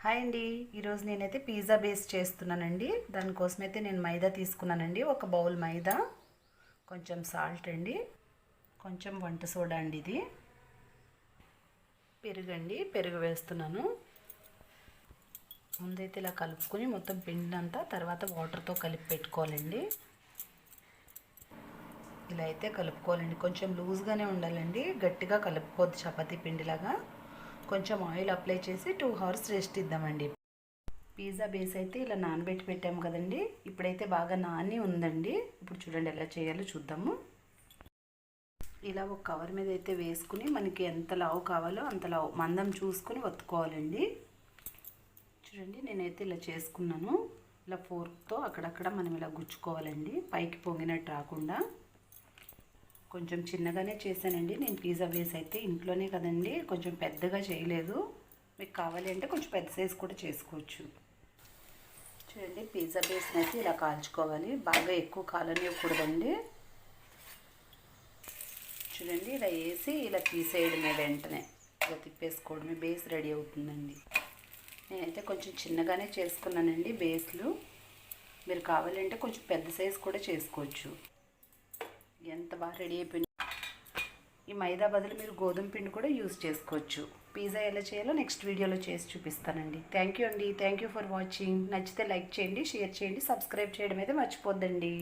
Hi అండి, ఈరోజు నేనైతే పిజ్జా బేస్ చేస్తున్నానండి. దానికోసం అయితే నేను మైదా తీసుకున్నానండి. ఒక బౌల్ మైదా, కొంచెం సాల్ట్ అండి, కొంచెం వంట సోడా అండి, ఇది పెరుగండి, పెరుగు వేస్తున్నాను. ముందైతే ఇలా కలుపుకొని మొత్తం పిండి అంతా తర్వాత వాటర్తో కలిపి పెట్టుకోవాలండి. ఇలా అయితే కలుపుకోవాలండి. కొంచెం లూజ్గానే ఉండాలండి, గట్టిగా కలుపుకోవద్దు చపాతీ పిండిలాగా. కొంచెం ఆయిల్ అప్లై చేసి 2 hours రెస్ట్ ఇద్దామండి. పిజ్జా బేస్ అయితే ఇలా నానబెట్టి పెట్టాము కదండి. ఇప్పుడైతే బాగా నాని ఉందండి. ఇప్పుడు చూడండి ఎలా చేయాలో చూద్దాము. ఇలా ఒక కవర్ మీద అయితే వేసుకుని మనకి ఎంత లావు కావాలో అంత లావు మందం చూసుకుని వత్తుకోవాలండి. చూడండి నేనైతే ఇలా చేసుకున్నాను. ఇలా ఫోర్క్తో అక్కడక్కడ మనం ఇలా గుచ్చుకోవాలండి, పైకి పొంగినట్టు రాకుండా. కొంచెం చిన్నగానే చేశానండి నేను పిజ్జా బేస్ అయితే, ఇంట్లోనే కదండి, కొంచెం పెద్దగా చేయలేదు. మీకు కావాలి అంటే కొంచెం పెద్ద సైజు కూడా చేసుకోవచ్చు. చూడండి పిజ్జా బేస్ని అయితే ఇలా కాల్చుకోవాలి, బాగా ఎక్కువ కాలనివ్వకూడదండి. చూడండి ఇలా వేసి ఇలా తీసేయడమే, వెంటనే ఇలా తిప్పేసుకోవడమే, బేస్ రెడీ అవుతుందండి. నేనైతే కొంచెం చిన్నగానే చేసుకున్నానండి బేస్లు. మీరు కావాలంటే కొంచెం పెద్ద సైజు కూడా చేసుకోవచ్చు. ఎంత బాగా రెడీ అయిపోయింది. ఈ మైదా బదులు మీరు గోధుమ పిండి కూడా యూజ్ చేసుకోవచ్చు. పిజ్జా ఎలా చేయాలో నెక్స్ట్ వీడియోలో చేసి చూపిస్తానండి. థ్యాంక్ యూ అండి, థ్యాంక్ యూ ఫర్ వాచింగ్. నచ్చితే లైక్ చేయండి, షేర్ చేయండి, సబ్స్క్రైబ్ చేయడం అయితే మర్చిపోద్దండి.